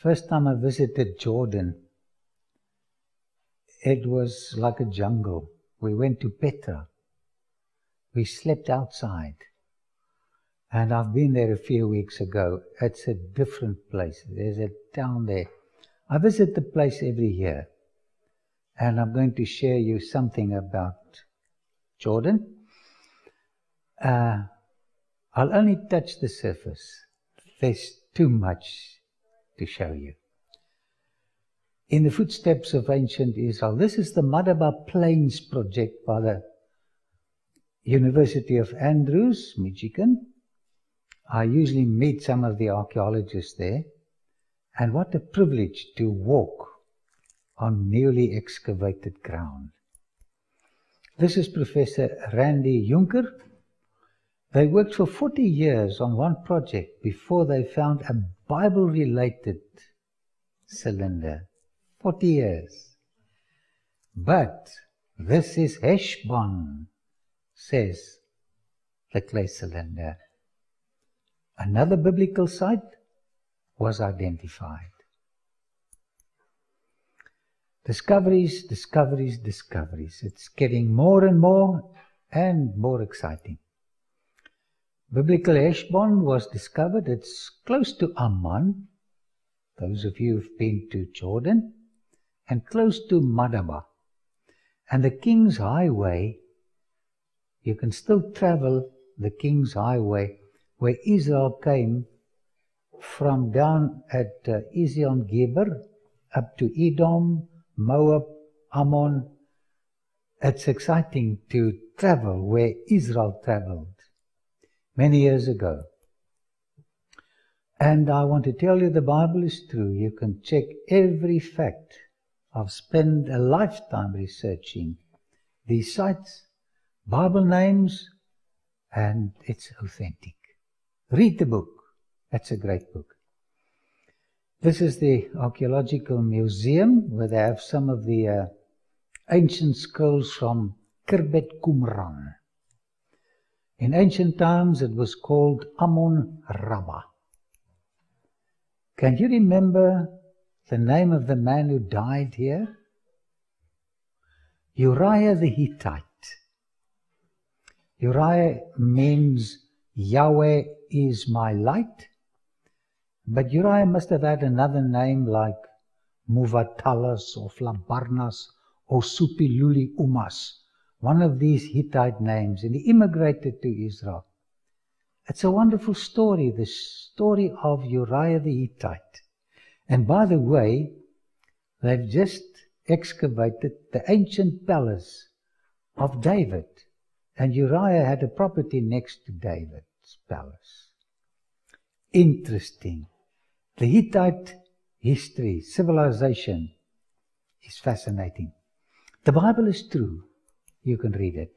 First time I visited Jordan, it was like a jungle. We went to Petra. We slept outside. And I've been there a few weeks ago. It's a different place. There's a town there. I visit the place every year. And I'm going to share you something about Jordan. I'll only touch the surface. There's too much to show you. In the footsteps of ancient Israel, this is the Madaba Plains project by the University of Andrews, Michigan. I usually meet some of the archaeologists there, and what a privilege to walk on newly excavated ground. This is Professor Randy Juncker. They worked for 40 years on one project before they found a Bible-related cylinder. 40 years. But this is Heshbon, says the clay cylinder. Another biblical site was identified. Discoveries, discoveries, discoveries. It's getting more and more exciting. Biblical Heshbon was discovered. It's close to Amman, those of you who've been to Jordan, and close to Madaba. And the King's Highway, you can still travel the King's Highway where Israel came from down at Ezion Geber up to Edom, Moab, Ammon. It's exciting to travel where Israel traveled many years ago. And I want to tell you the Bible is true. You can check every fact. I've spent a lifetime researching these sites, Bible names, and it's authentic. Read the book. That's a great book. This is the Archaeological Museum, where they have some of the ancient scrolls from Khirbet Qumran. In ancient times, it was called Ammon Rabbah. Can you remember the name of the man who died here? Uriah the Hittite. Uriah means Yahweh is my light. But Uriah must have had another name like Muvatalas or Flabarnas or Supiluli Umas, one of these Hittite names, and he immigrated to Israel. It's a wonderful story, the story of Uriah the Hittite. And by the way, they've just excavated the ancient palace of David, and Uriah had a property next to David's palace. Interesting. The Hittite history, civilization, is fascinating. The Bible is true. You can read it.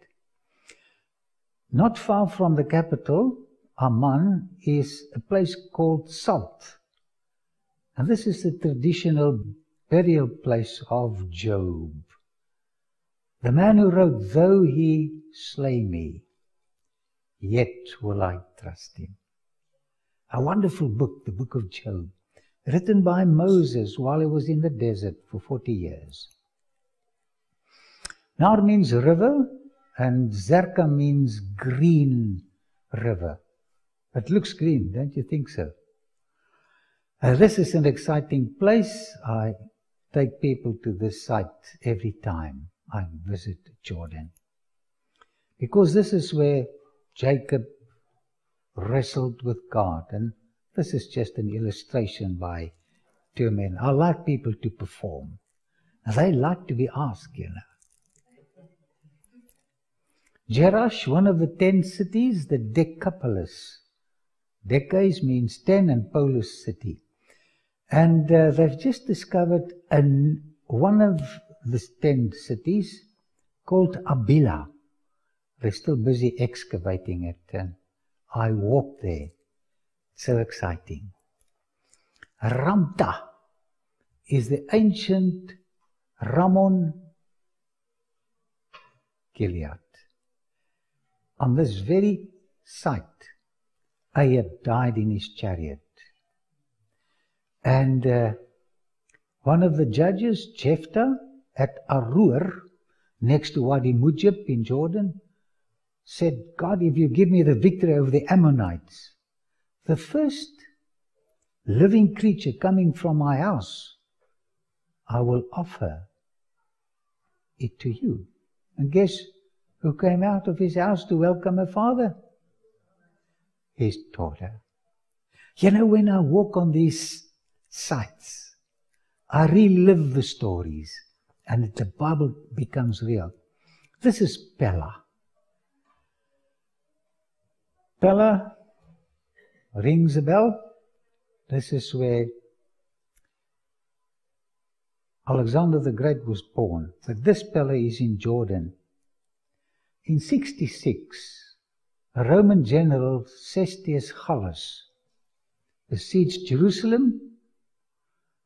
Not far from the capital, Amman, is a place called Salt. And this is the traditional burial place of Job. The man who wrote, "Though he slay me, yet will I trust him." A wonderful book, the book of Job, written by Moses while he was in the desert for 40 years. Nar means river, and Zerka means green river. It looks green, don't you think so? This is an exciting place. I take people to this site every time I visit Jordan, because this is where Jacob wrestled with God, and this is just an illustration by two men. I like people to perform. They like to be asked, you know. Jerash, one of the 10 cities, the Decapolis. Decas means 10 and polis city. And they've just discovered one of the 10 cities called Abila. They're still busy excavating it, and I walked there. So exciting. Ramta is the ancient Ramon Gilead. On this very site, Ahab died in his chariot. And one of the judges, Jephthah, at Aroer, next to Wadi Mujib in Jordan, said, God, if you give me the victory over the Ammonites, the first living creature coming from my house, I will offer it to you. And guess who came out of his house to welcome her father? His daughter. You know, when I walk on these sites, I relive the stories and the Bible becomes real. This is Pella. Pella rings a bell. This is where Alexander the Great was born. But this Pella is in Jordan. In 66, a Roman general, Cestius Gallus, besieged Jerusalem,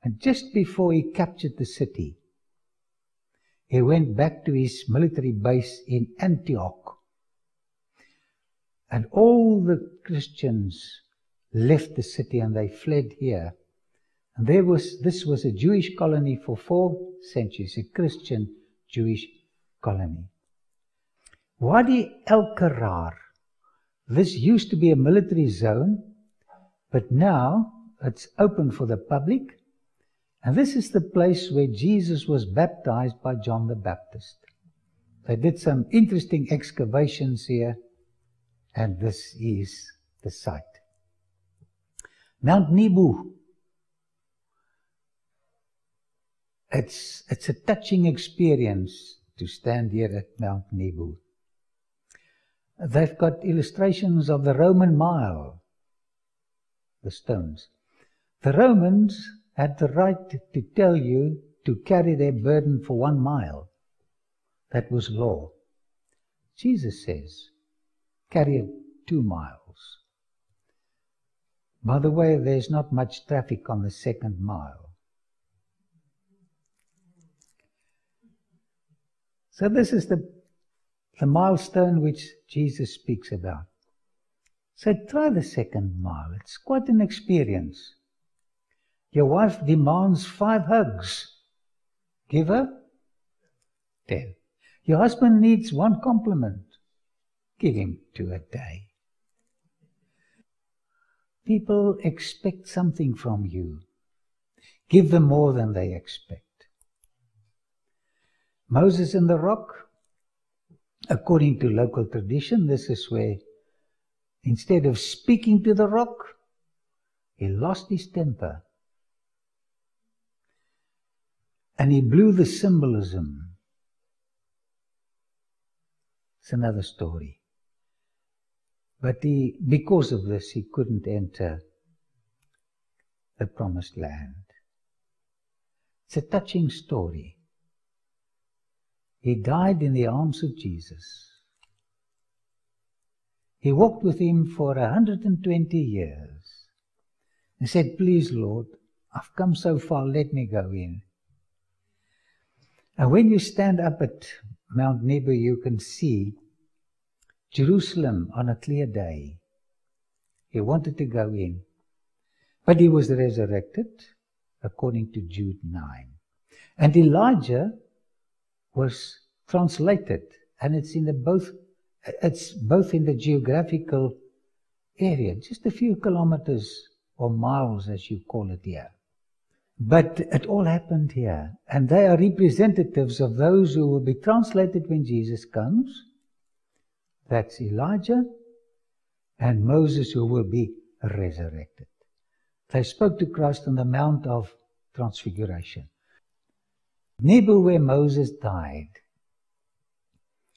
and just before he captured the city, he went back to his military base in Antioch. And all the Christians left the city and they fled here. And this was a Jewish colony for 4 centuries, a Christian Jewish colony. Wadi el-Qarar, this used to be a military zone, but now it's open for the public. And this is the place where Jesus was baptized by John the Baptist. They did some interesting excavations here, and this is the site. Mount Nebo. It's a touching experience to stand here at Mount Nebo. They've got illustrations of the Roman mile, the stones. The Romans had the right to tell you to carry their burden for 1 mile. That was law. Jesus says, carry it 2 miles. By the way, there's not much traffic on the 2nd mile. So this is the milestone which Jesus speaks about. So try the 2nd mile. It's quite an experience. Your wife demands 5 hugs. Give her 10. Your husband needs 1 compliment. Give him 2 a day. People expect something from you. Give them more than they expect. Moses in the rock, according to local tradition, this is where instead of speaking to the rock, he lost his temper. And he blew the symbolism. It's another story. But because of this, he couldn't enter the promised land. It's a touching story. He died in the arms of Jesus. He walked with him for 120 years. He said, please, Lord, I've come so far, let me go in. And when you stand up at Mount Nebo, you can see Jerusalem on a clear day. He wanted to go in. But he was resurrected, according to Jude 9. And Elijah was translated, and it's both in the geographical area, just a few kilometers or miles, as you call it here. But it all happened here, and they are representatives of those who will be translated when Jesus comes. That's Elijah and Moses, who will be resurrected. They spoke to Christ on the Mount of Transfiguration. Nebo, where Moses died.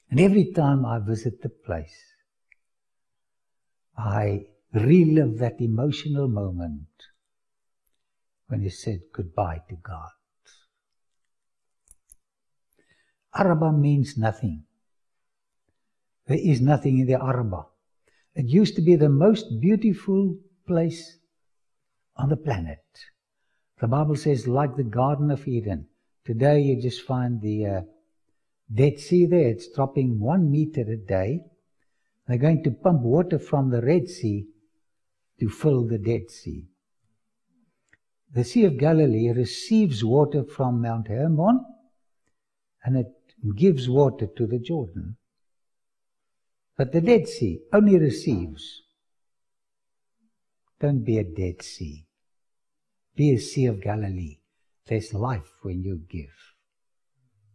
And every time I visit the place, I relive that emotional moment when he said goodbye to God. Araba means nothing. There is nothing in the Araba. It used to be the most beautiful place on the planet. The Bible says, like the Garden of Eden. Today you just find the Dead Sea there. It's dropping 1 meter a day. They're going to pump water from the Red Sea to fill the Dead Sea. the Sea of Galilee receives water from Mount Hermon, and it gives water to the Jordan. But the Dead Sea only receives. Don't be a Dead Sea. Be a Sea of Galilee. There's life when you give.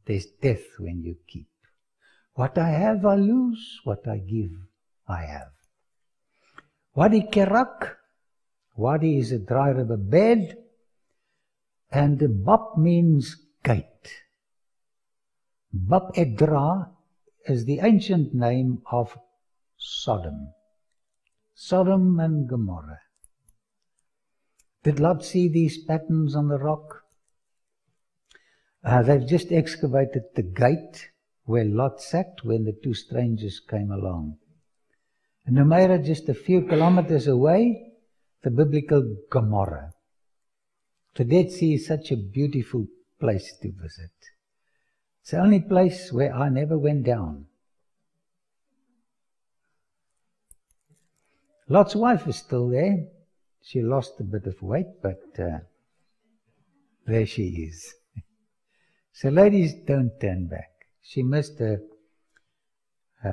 There's death when you keep. What I have, I lose. What I give, I have. Wadi Kerak. Wadi is a dry river bed. And Bab means gate. Bab Edra is the ancient name of Sodom. Sodom and Gomorrah. Did Lot see these patterns on the rock? They've just excavated the gate where Lot sat when the two strangers came along. And Numeira, just a few kilometers away, the biblical Gomorrah. The Dead Sea is such a beautiful place to visit. It's the only place where I never went down. Lot's wife is still there. She lost a bit of weight, but there she is. So ladies, don't turn back. She missed her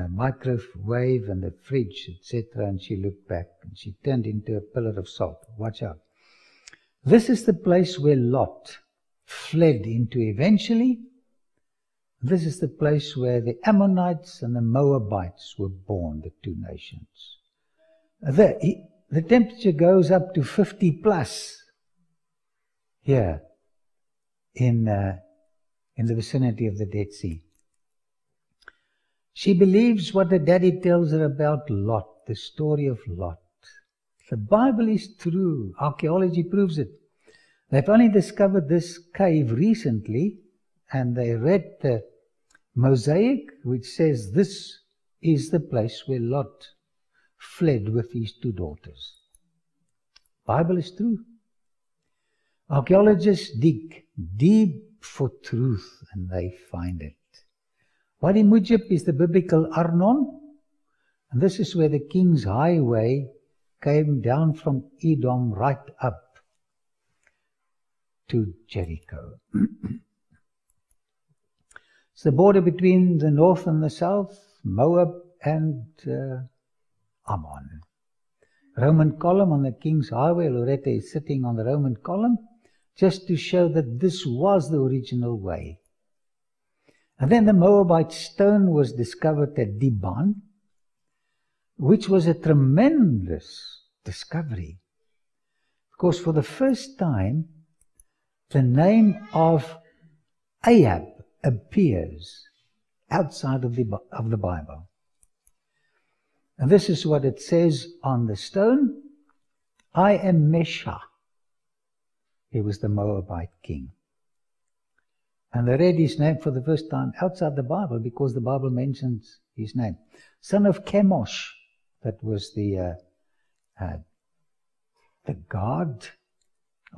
microwave and the fridge, etc., and she looked back and she turned into a pillar of salt. Watch out. This is the place where Lot fled into eventually. This is the place where the Ammonites and the Moabites were born, the two nations. The temperature goes up to 50 plus here in the vicinity of the Dead Sea. She believes what her daddy tells her about Lot, the story of Lot. The Bible is true. Archaeology proves it. They've only discovered this cave recently, and they read the mosaic, which says this is the place where Lot fled with his two daughters. Bible is true. Archaeologists dig deep for truth, and they find it. Wadi Mujib is the biblical Arnon, and this is where the king's highway came down from Edom right up to Jericho. It's the border between the north and the south, Moab and Ammon. Roman column on the king's highway. Loretta is sitting on the Roman column just to show that this was the original way. And then the Moabite stone was discovered at Diban, which was a tremendous discovery. Because for the first time, the name of Ahab appears outside of the Bible. And this is what it says on the stone. I am Mesha. He was the Moabite king. And they read his name for the first time outside the Bible because the Bible mentions his name. Son of Chemosh. That was the god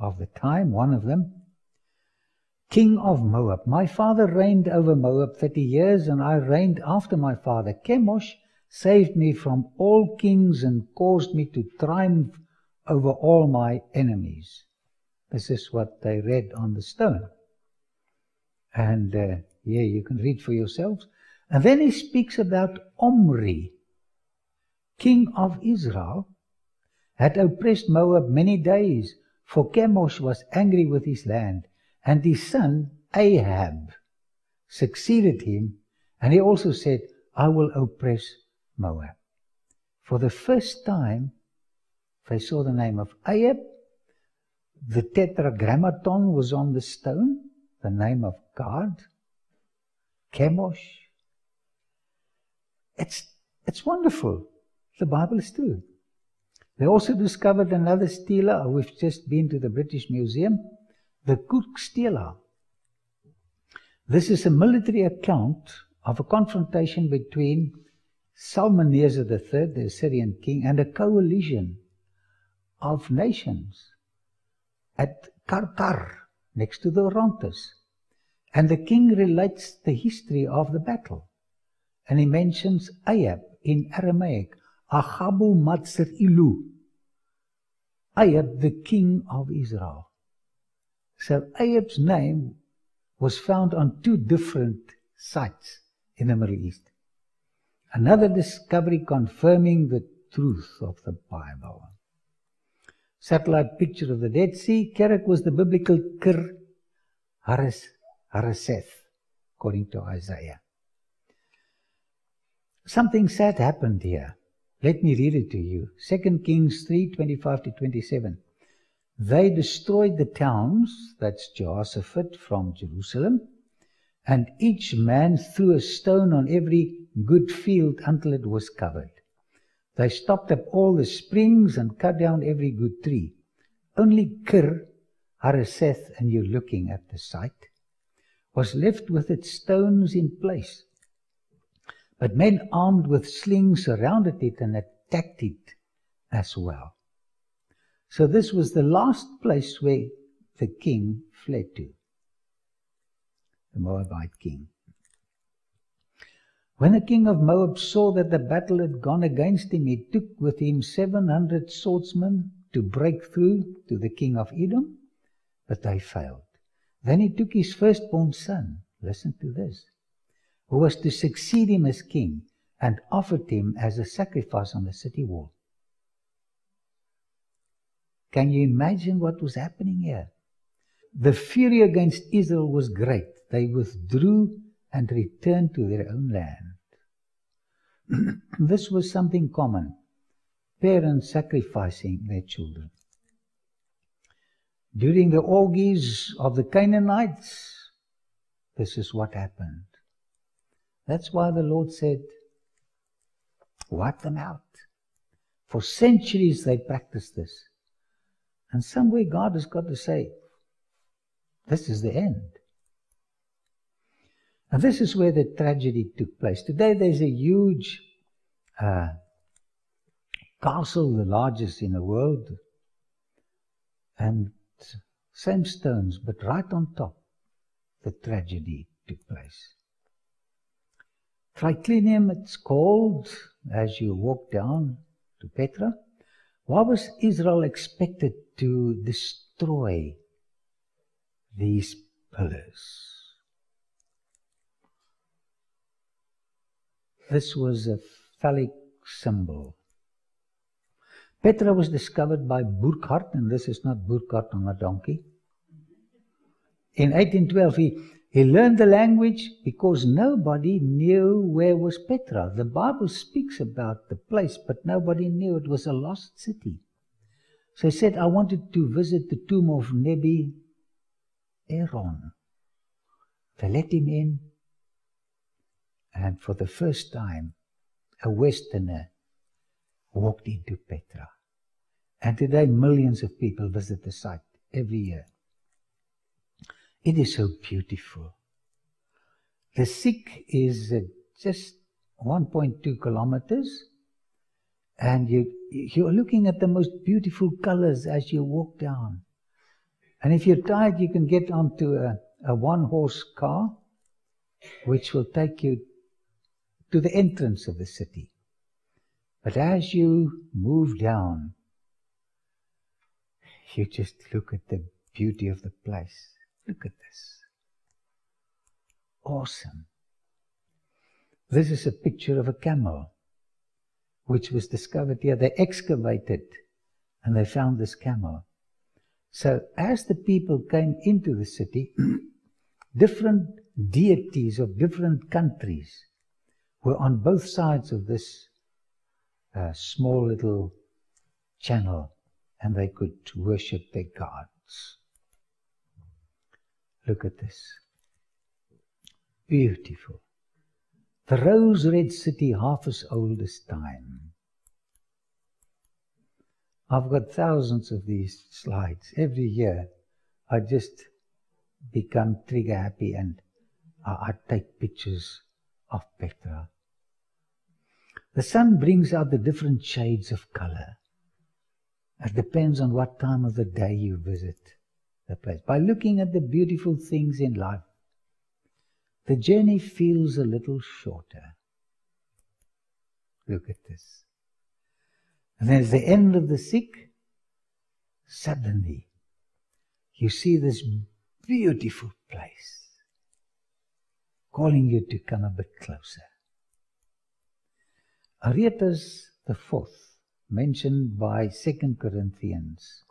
of the time, one of them. King of Moab. My father reigned over Moab 30 years, and I reigned after my father. Chemosh saved me from all kings and caused me to triumph over all my enemies. This is what they read on the stone. And yeah, you can read for yourselves. And then he speaks about Omri, king of Israel, had oppressed Moab many days, for Chemosh was angry with his land, and his son Ahab succeeded him, and he also said, I will oppress Moab. For the first time, they saw the name of Ahab. The tetragrammaton was on the stone, the name of God, Chemosh. It's wonderful. The Bible is true. They also discovered another stela. We've just been to the British Museum, the Kuk stela. This is a military account of a confrontation between Salmaneser III, the Assyrian king, and a coalition of nations at Karkar, next to the Orontes. And the king relates the history of the battle. And he mentions Ahab in Aramaic, Achabu Matsir Ilu. Ahab, the king of Israel. So Ayub's name was found on 2 different sites in the Middle East. Another discovery confirming the truth of the Bible. Satellite picture of the Dead Sea. Kerak was the biblical Kir Hareseth, according to Isaiah. Something sad happened here. Let me read it to you. 2 Kings 3:25-27. They destroyed the towns, that's Jehoshaphat from Jerusalem, and each man threw a stone on every good field until it was covered. They stopped up all the springs and cut down every good tree. Only Kir Hareseth, and you're looking at the site, was left with its stones in place. But men armed with slings surrounded it and attacked it as well. So this was the last place where the king fled to, the Moabite king. When the king of Moab saw that the battle had gone against him, he took with him 700 swordsmen to break through to the king of Edom, but they failed. Then he took his firstborn son, listen to this, who was to succeed him as king, and offered him as a sacrifice on the city wall. Can you imagine what was happening here? The fury against Israel was great. They withdrew and returned to their own land. This was something common, parents sacrificing their children. During the orgies of the Canaanites, this is what happened. That's why the Lord said, wipe them out. For centuries they practiced this. And somewhere God has got to say, this is the end. And this is where the tragedy took place. Today there's a huge castle, the largest in the world, and same stones, but right on top, the tragedy took place. Triclinium, it's called, as you walk down to Petra. Why was Israel expected to destroy these pillars? This was a phallic symbol. Petra was discovered by Burckhardt, and this is not Burckhardt on a donkey. In 1812, he learned the language because nobody knew where was Petra. The Bible speaks about the place, but nobody knew it was a lost city. So he said, I wanted to visit the tomb of Nebi Aaron. They let him in, and for the first time, a Westerner walked into Petra. And today, millions of people visit the site every year. It is so beautiful. The Sikh is just 1.2 kilometers, and you're looking at the most beautiful colors as you walk down. And if you're tired, you can get onto a one-horse car, which will take you to the entrance of the city. But as you move down, you just look at the beauty of the place. Look at this. Awesome. This is a picture of a camel, which was discovered here. They excavated and they found this camel. So as the people came into the city, different deities of different countries were on both sides of this small little channel, and they could worship their gods. Look at this. Beautiful. The rose-red city, half as old as time. I've got thousands of these slides. Every year I just become trigger happy and I take pictures of Petra. The sun brings out the different shades of color. It depends on what time of the day you visit the place. By looking at the beautiful things in life, the journey feels a little shorter. Look at this. And then at the end of the Sikh, suddenly you see this beautiful place, calling you to come a bit closer. Aretas the fourth, mentioned by 2 Corinthians,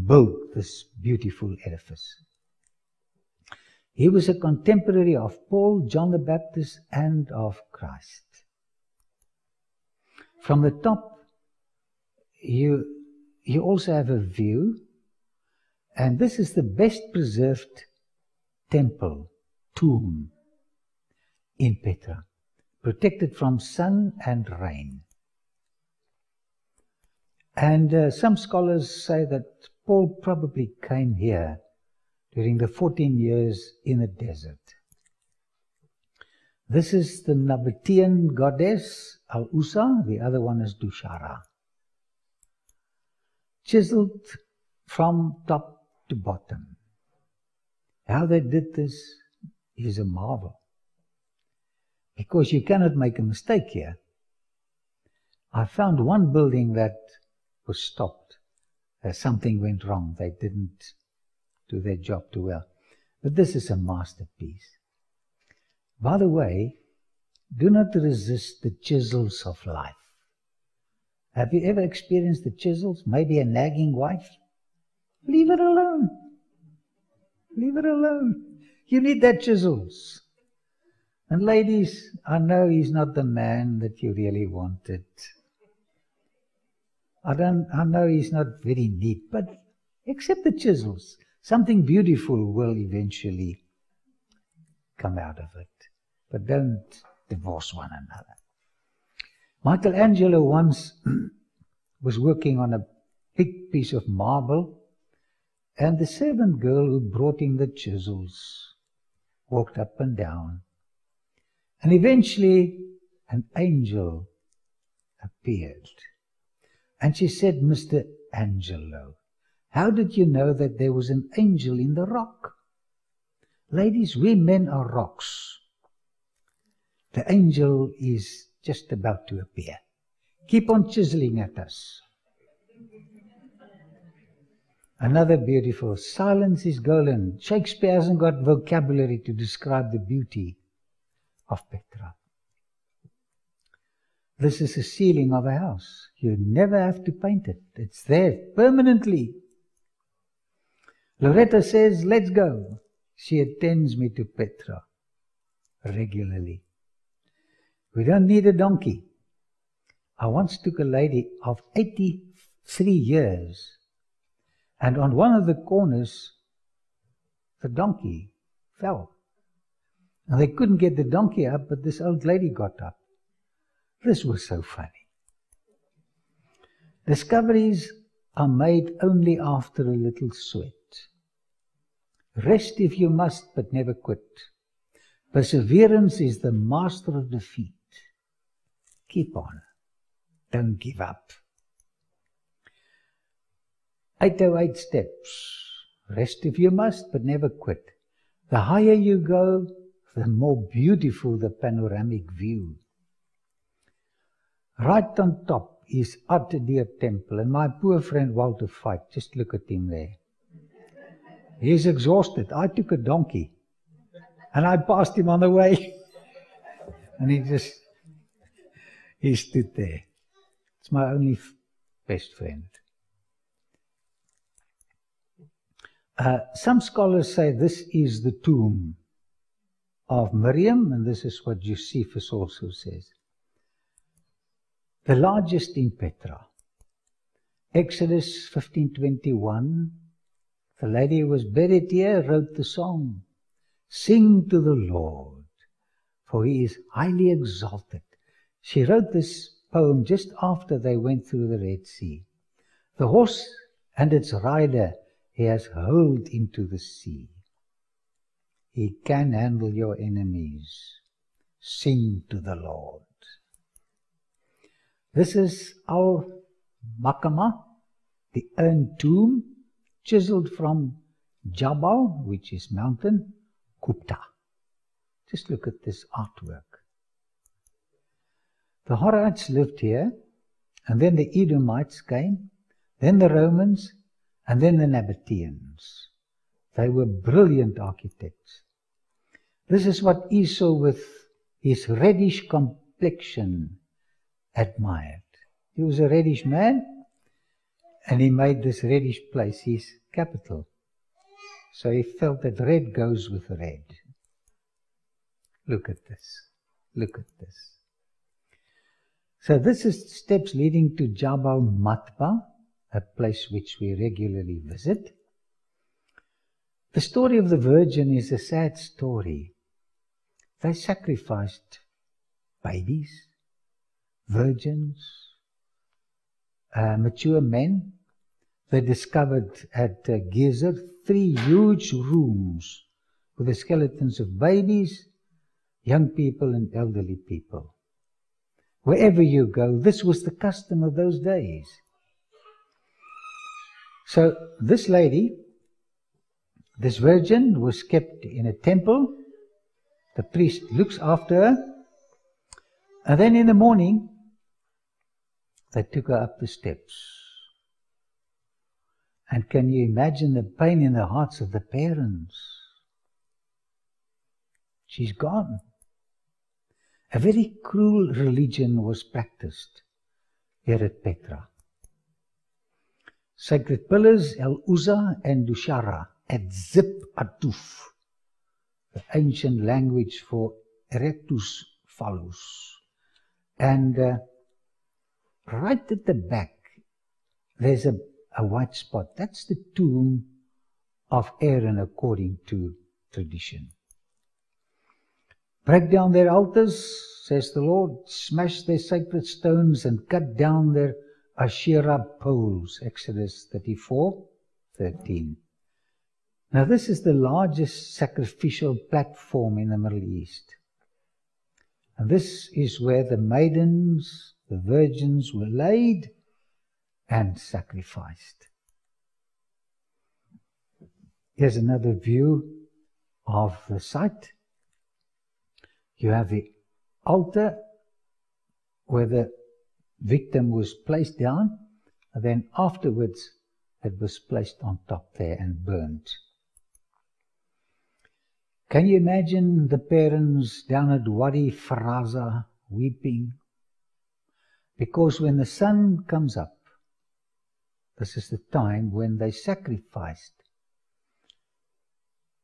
built this beautiful edifice. He was a contemporary of Paul, John the Baptist, and of Christ. From the top, you also have a view, and this is the best preserved temple, tomb, in Petra, protected from sun and rain. And some scholars say that Paul probably came here during the 14 years in the desert. This is the Nabatean goddess Al-Usa, the other one is Dushara. Chiseled from top to bottom. How they did this is a marvel. Because you cannot make a mistake here. I found one building that was stopped. Something went wrong. They didn't do their job too well. But this is a masterpiece. By the way, do not resist the chisels of life. Have you ever experienced the chisels? Maybe a nagging wife? Leave it alone. Leave it alone. You need that chisels. And ladies, I know he's not the man that you really wanted. I know he's not very neat, but accept the chisels. Something beautiful will eventually come out of it. But don't divorce one another. Michelangelo once was working on a big piece of marble, and the servant girl who brought him the chisels walked up and down. And eventually an angel appeared. And she said, "Mr. Angelo, how did you know that there was an angel in the rock?" Ladies, we men are rocks. The angel is just about to appear. Keep on chiseling at us. Another beautiful, silence is golden. Shakespeare hasn't got vocabulary to describe the beauty of Petra. This is the ceiling of a house. You never have to paint it. It's there permanently. Loretta says, "Let's go." She attends me to Petra regularly. We don't need a donkey. I once took a lady of 83 years, and on one of the corners, the donkey fell. And they couldn't get the donkey up, but this old lady got up. This was so funny. Discoveries are made only after a little sweat. Rest if you must, but never quit. Perseverance is the master of defeat. Keep on. Don't give up. 808 steps. Rest if you must, but never quit. The higher you go, the more beautiful the panoramic view. Right on top is Artedeer Temple, and my poor friend Walter Fight, just look at him there. He's exhausted. I took a donkey, and I passed him on the way, and he stood there. It's my only best friend. Some scholars say this is the tomb of Miriam, and this is what Josephus also says. The largest in Petra. Exodus 15:21, the lady who was buried here wrote the song, "Sing to the Lord, for he is highly exalted." She wrote this poem just after they went through the Red Sea. The horse and its rider he has hurled into the sea. He can handle your enemies. Sing to the Lord. This is Al-Makama, the urn tomb, chiseled from Jabal, which is mountain, Kupta. Just look at this artwork. The Horites lived here, and then the Edomites came, then the Romans, and then the Nabateans. They were brilliant architects. This is what Esau, with his reddish complexion, admired. He was a reddish man, and he made this reddish place his capital. So he felt that red goes with red. Look at this. Look at this. So this is steps leading to Jabal Matba, a place which we regularly visit. The story of the virgin is a sad story. They sacrificed babies, virgins, mature men. They discovered at Gezer 3 huge rooms with the skeletons of babies, young people and elderly people. Wherever you go, this was the custom of those days. So this lady, this virgin, was kept in a temple. The priest looks after her. And then in the morning, they took her up the steps. And can you imagine the pain in the hearts of the parents? She's gone. A very cruel religion was practiced here at Petra. Sacred pillars, El Uzza and Dushara, at Zip Atuf, the ancient language for Erectus Phallus. And right at the back, there's a white spot. That's the tomb of Aaron according to tradition. Break down their altars, says the Lord, smash their sacred stones and cut down their Asherah poles, Exodus 34:13. Now this is the largest sacrificial platform in the Middle East. And this is where the maidens, the virgins were laid and sacrificed. Here's another view of the site. You have the altar where the victim was placed down, and then afterwards it was placed on top there and burnt. Can you imagine the parents down at Wadi Faraza weeping? Because when the sun comes up, this is the time when they sacrificed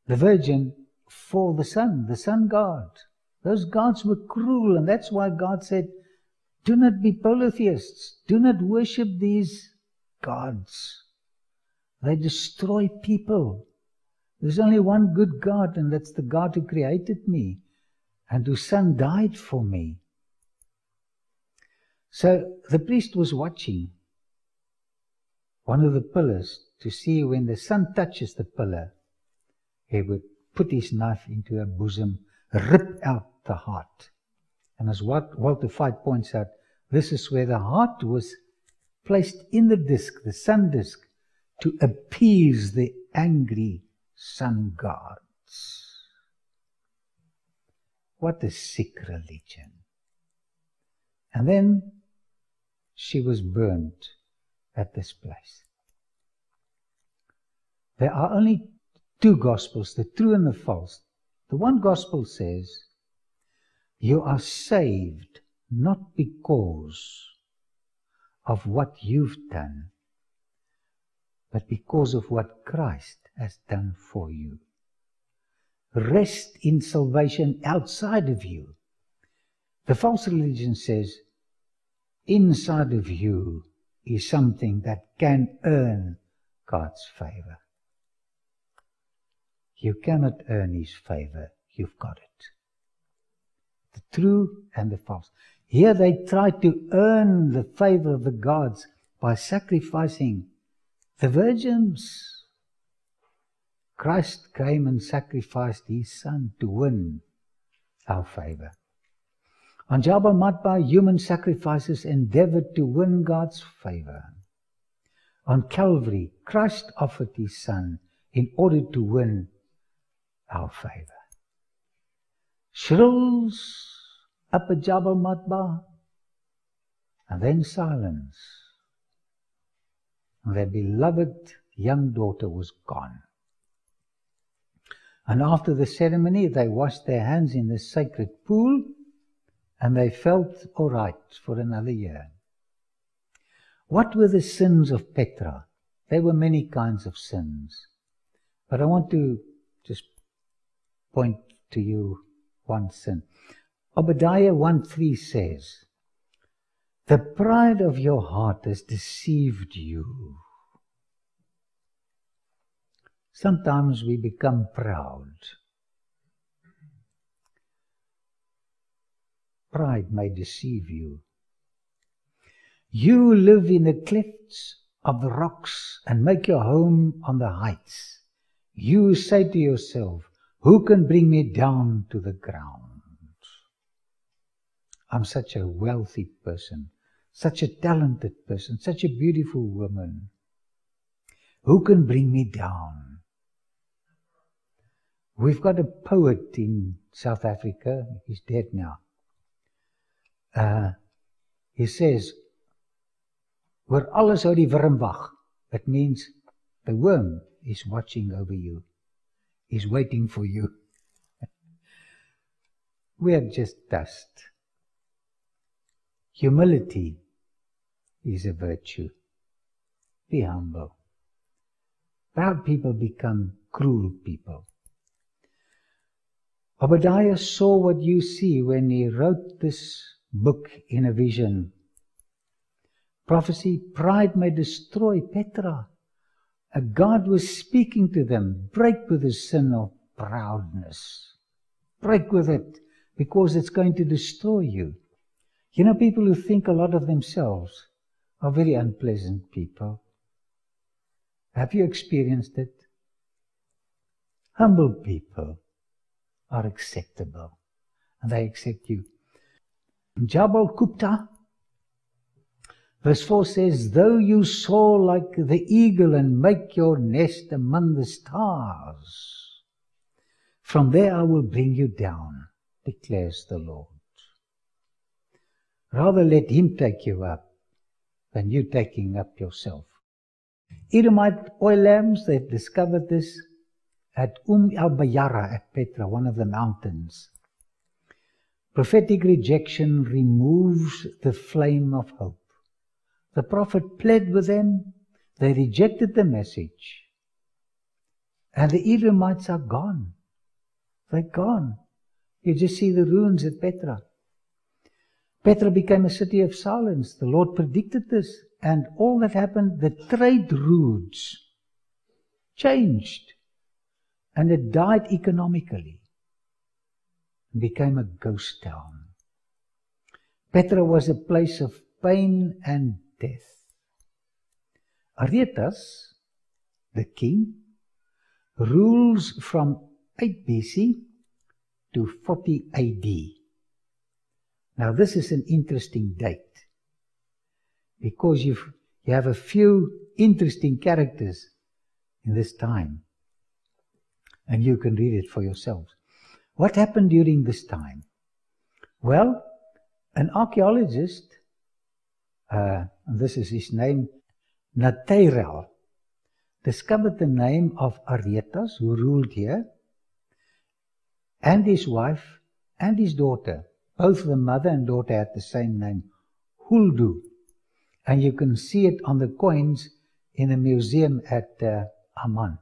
the virgin for the sun god. Those gods were cruel, and that's why God said, do not be polytheists. Do not worship these gods. They destroy people. There's only one good God, and that's the God who created me and whose son died for me. So the priest was watching one of the pillars to see when the sun touches the pillar, he would put his knife into her bosom, rip out the heart. And as Walter Fite points out, this is where the heart was placed in the disc, the sun disc, to appease the angry sun gods. What a sick religion. And then she was burnt at this place. There are only two gospels, the true and the false. The one gospel says, you are saved not because of what you've done, but because of what Christ has done for you. Rest in salvation outside of you. The false religion says, inside of you is something that can earn God's favor. You cannot earn His favor. You've got it. The true and the false. Here they try to earn the favor of the gods by sacrificing the virgins. Christ came and sacrificed His Son to win our favor. On Jabal Matba, human sacrifices endeavored to win God's favor. On Calvary, Christ offered His Son in order to win our favor. Shrills up at Jabal Matba, and then silence. And their beloved young daughter was gone. And after the ceremony, they washed their hands in the sacred pool, and they felt all right for another year. What were the sins of Petra? There were many kinds of sins. But I want to just point to you one sin. Obadiah 1:3 says, "The pride of your heart has deceived you." Sometimes we become proud. Pride may deceive you. You live in the clefts of the rocks and make your home on the heights. You say to yourself, "Who can bring me down to the ground?" I'm such a wealthy person, such a talented person, such a beautiful woman. Who can bring me down? We've got a poet in South Africa, he's dead now. He says, "Oor alles hou die wurm wag." It means the worm is watching over you, is waiting for you. We are just dust. Humility is a virtue. Be humble. Proud people become cruel people. Obadiah saw what you see when he wrote this book in a vision. Prophecy, pride may destroy Petra. God was speaking to them. Break with the sin of proudness. Break with it, because it's going to destroy you. You know, people who think a lot of themselves are very unpleasant people. Have you experienced it? Humble people are acceptable, and they accept you. Jabal Kupta, verse 4 says, "Though you soar like the eagle and make your nest among the stars, from there I will bring you down, declares the Lord." Rather let Him take you up than you taking up yourself. Edomite oil lamps, they've discovered this at al-Bayara at Petra, one of the mountains. Prophetic rejection removes the flame of hope. The prophet pled with them, they rejected the message, and the Edomites are gone. They're gone. You just see the ruins at Petra. Petra became a city of silence. The Lord predicted this, and all that happened, the trade routes changed, and it died economically and became a ghost town. Petra was a place of pain and death. Aretas, the king, rules from 8 BC to 40 AD. Now this is an interesting date, because you have a few interesting characters in this time, and you can read it for yourselves. What happened during this time? Well, an archaeologist, and this is his name, Nathanael, discovered the name of Aretas, who ruled here, and his wife and his daughter. Both the mother and daughter had the same name, Huldu. And you can see it on the coins in a museum at Amman.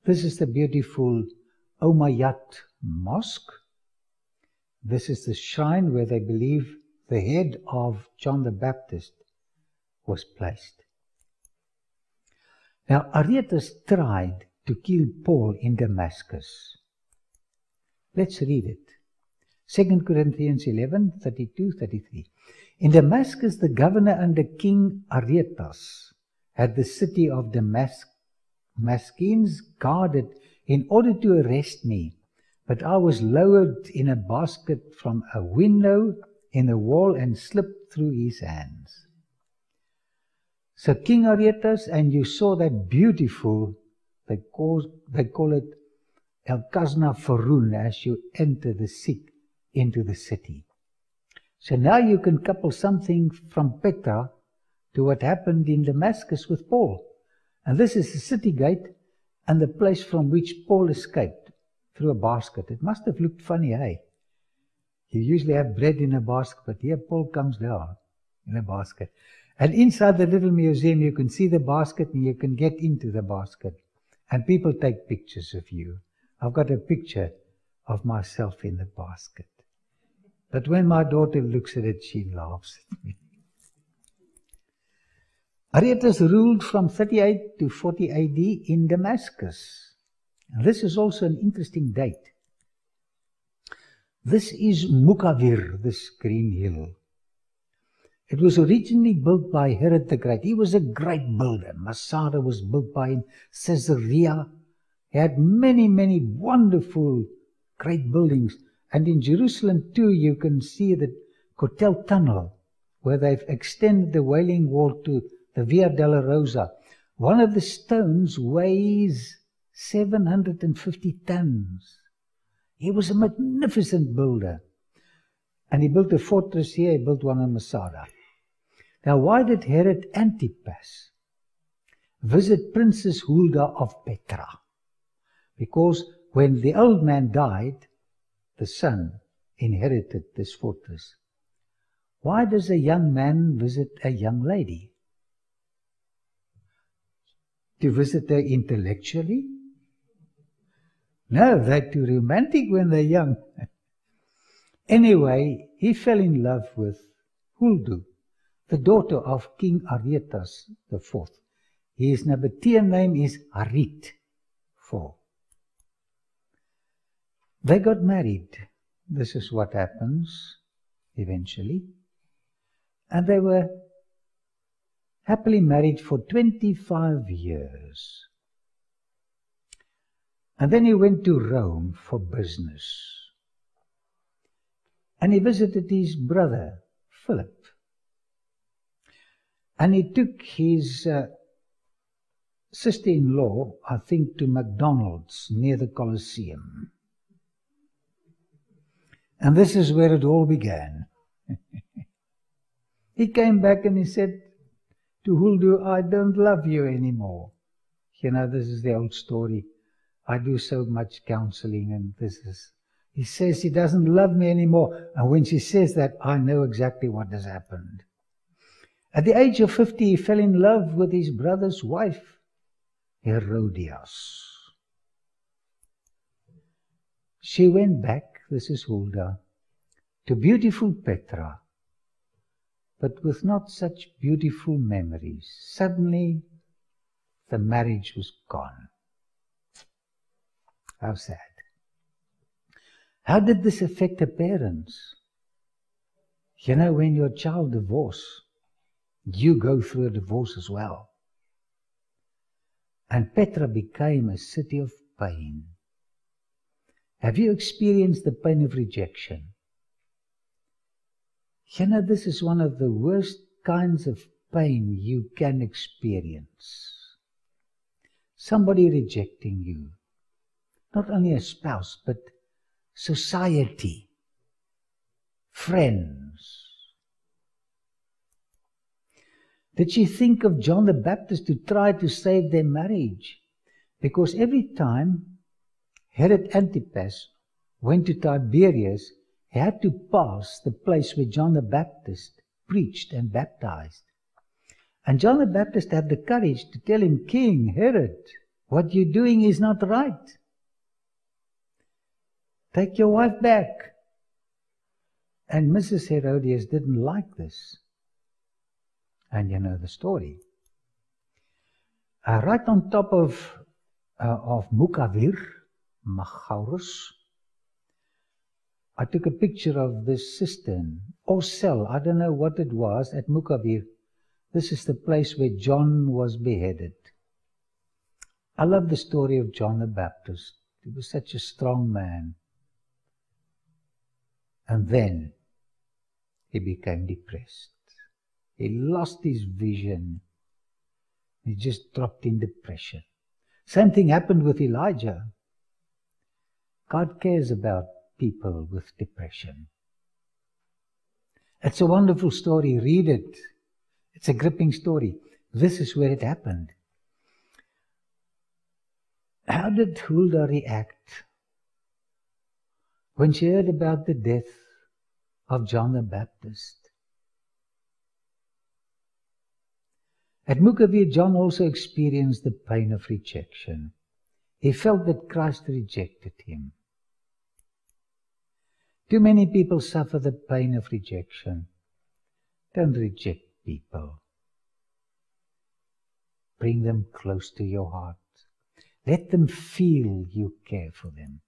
This is the beautiful Umayyad Mosque. This is the shrine where they believe the head of John the Baptist was placed. Now, Aretas tried to kill Paul in Damascus. Let's read it. 2 Corinthians 11, 32, 33. In Damascus, the governor under King Aretas had the city of Damascus guarded in order to arrest me, but I was lowered in a basket from a window in the wall and slipped through his hands. So King Aretas, and you saw that beautiful, they call it El Kazna Faroun, as you enter the seat into the city. So now you can couple something from Petra to what happened in Damascus with Paul. And this is the city gate and the place from which Paul escaped. through a basket. It must have looked funny, eh? You usually have bread in a basket, but here Paul comes down in a basket. And inside the little museum, you can see the basket and you can get into the basket. And people take pictures of you. I've got a picture of myself in the basket. But when my daughter looks at it, she laughs at me. Aretas ruled from 38 to 40 AD in Damascus. And this is also an interesting date. This is Mukavir, this green hill. It was originally built by Herod the Great. He was a great builder. Masada was built by him. Caesarea. He had many, many wonderful, great buildings. And in Jerusalem too, you can see the Kotel Tunnel, where they've extended the Wailing Wall to the Via Dolorosa. One of the stones weighs 750 tons. He was a magnificent builder. And he built a fortress here, he built one in Masada. Now, why did Herod Antipas visit Princess Hulda of Petra? Because when the old man died, the son inherited this fortress. Why does a young man visit a young lady? To visit her intellectually? No, they're too romantic when they're young. Anyway, he fell in love with Huldu, the daughter of King Aretas IV. His Nabatean name is Harit IV. They got married. This is what happens eventually. And they were happily married for 25 years. And then he went to Rome for business. And he visited his brother, Philip. And he took his sister-in-law, I think, to McDonald's near the Colosseum. And this is where it all began. He came back and he said to Huldu, I don't love you anymore. You know, this is the old story. I do so much counseling and this is... He says he doesn't love me anymore. And when she says that, I know exactly what has happened. At the age of 50, he fell in love with his brother's wife, Herodias. She went back, this is Hulda, to beautiful Petra, but with not such beautiful memories. Suddenly, the marriage was gone. How sad. How did this affect the parents? You know, when your child divorces, you go through a divorce as well. And Petra became a city of pain. Have you experienced the pain of rejection? You know, this is one of the worst kinds of pain you can experience. Somebody rejecting you. Not only a spouse, but society, friends. Did she think of John the Baptist to try to save their marriage? Because every time Herod Antipas went to Tiberias, he had to pass the place where John the Baptist preached and baptized. And John the Baptist had the courage to tell him, King Herod, what you're doing is not right. Take your wife back. And Mrs. Herodias didn't like this. And you know the story. Right on top of Mukavir, Machaurus, I took a picture of this cistern, or cell, I don't know what it was, at Mukavir. This is the place where John was beheaded. I love the story of John the Baptist. He was such a strong man. And then he became depressed. He lost his vision. He just dropped in depression. Same thing happened with Elijah. God cares about people with depression. It's a wonderful story. Read it. It's a gripping story. This is where it happened. How did Hulda react when she heard about the death of John the Baptist. At Vykopávání, John also experienced the pain of rejection. He felt that Christ rejected him. Too many people suffer the pain of rejection. Don't reject people. Bring them close to your heart. Let them feel you care for them.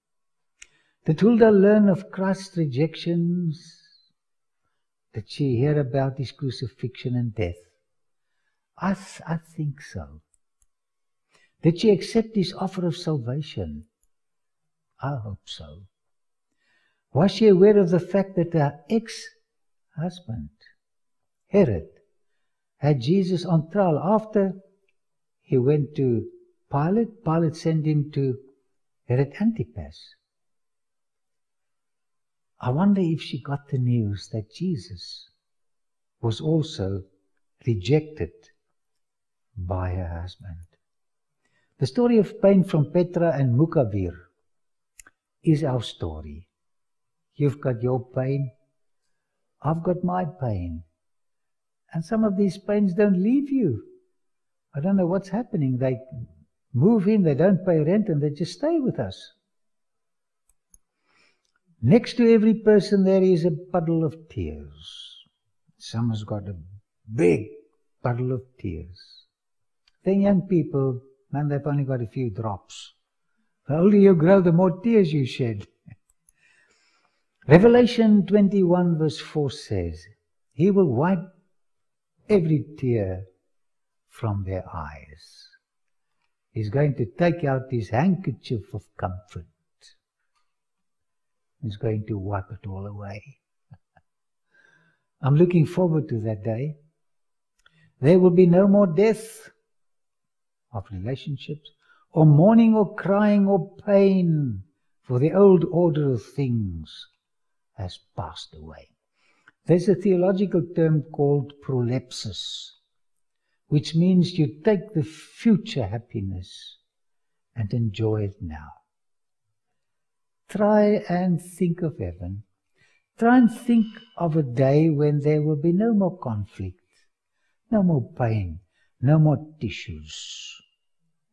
Did Hulda learn of Christ's rejections? Did she hear about his crucifixion and death? I think so. Did she accept his offer of salvation? I hope so. Was she aware of the fact that her ex-husband, Herod, had Jesus on trial after he went to Pilate? Pilate sent him to Herod Antipas. I wonder if she got the news that Jesus was also rejected by her husband. The story of pain from Petra and Vykopávání is our story. You've got your pain, I've got my pain. And some of these pains don't leave you. I don't know what's happening. They move in, they don't pay rent, and they just stay with us. Next to every person there is a puddle of tears. Someone's got a big puddle of tears. Then young people, man, they've only got a few drops. The older you grow, the more tears you shed. Revelation 21 verse 4 says, He will wipe every tear from their eyes. He's going to take out his handkerchief of comfort. He's going to wipe it all away. I'm looking forward to that day. There will be no more death of relationships, or mourning, or crying, or pain, for the old order of things has passed away. There's a theological term called prolepsis, which means you take the future happiness and enjoy it now. Try and think of heaven. Try and think of a day when there will be no more conflict, no more pain, no more tissues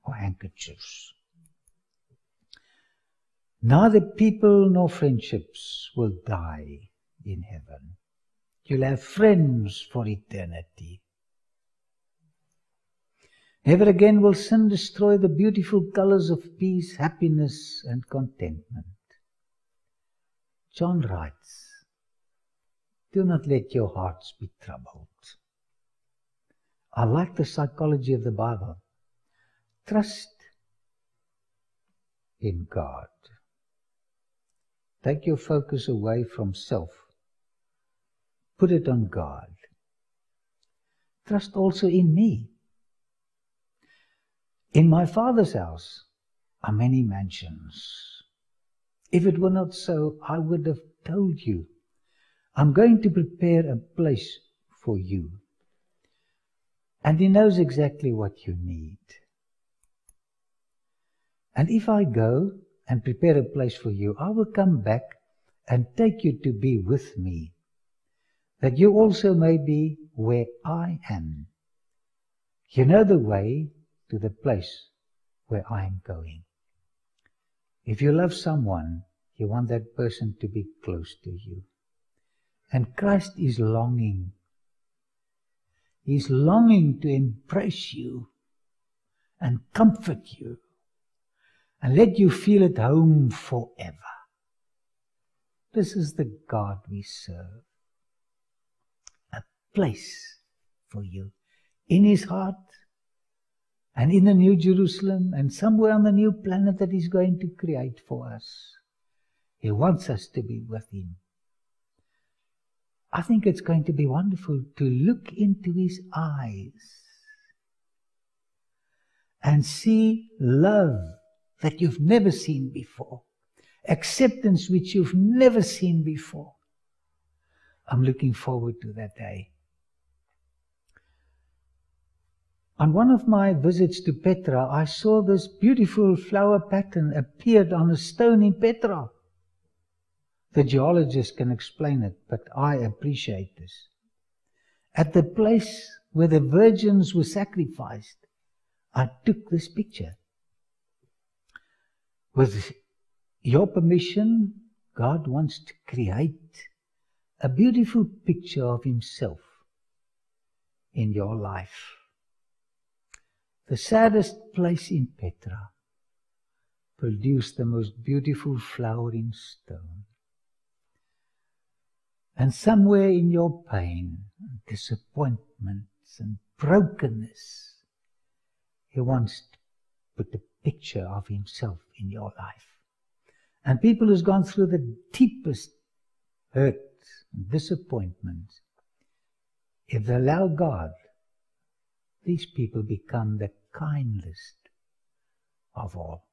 or handkerchiefs. Neither people nor friendships will die in heaven. You'll have friends for eternity. Never again will sin destroy the beautiful colors of peace, happiness, and contentment. John writes, do not let your hearts be troubled. I like the psychology of the Bible. Trust in God. Take your focus away from self. Put it on God. Trust also in me. In my Father's house are many mansions. If it were not so, I would have told you. I'm going to prepare a place for you. And He knows exactly what you need. And if I go and prepare a place for you, I will come back and take you to be with me, that you also may be where I am. You know the way to the place where I am going. If you love someone, you want that person to be close to you. And Christ is longing. He's longing to embrace you and comfort you and let you feel at home forever. This is the God we serve. A place for you in His heart and in the New Jerusalem and somewhere on the new planet that He's going to create for us. He wants us to be with Him. I think it's going to be wonderful to look into His eyes and see love that you've never seen before, acceptance which you've never seen before. I'm looking forward to that day. On one of my visits to Petra, I saw this beautiful flower pattern appeared on a stone in Petra. the geologists can explain it, but I appreciate this. At the place where the virgins were sacrificed, I took this picture. With your permission, God wants to create a beautiful picture of Himself in your life. The saddest place in Petra produced the most beautiful flowering stone. And somewhere in your pain, and disappointments and brokenness, He wants to put a picture of Himself in your life. And people who's gone through the deepest hurt and disappointment, if they allow God, these people become the kindest of all.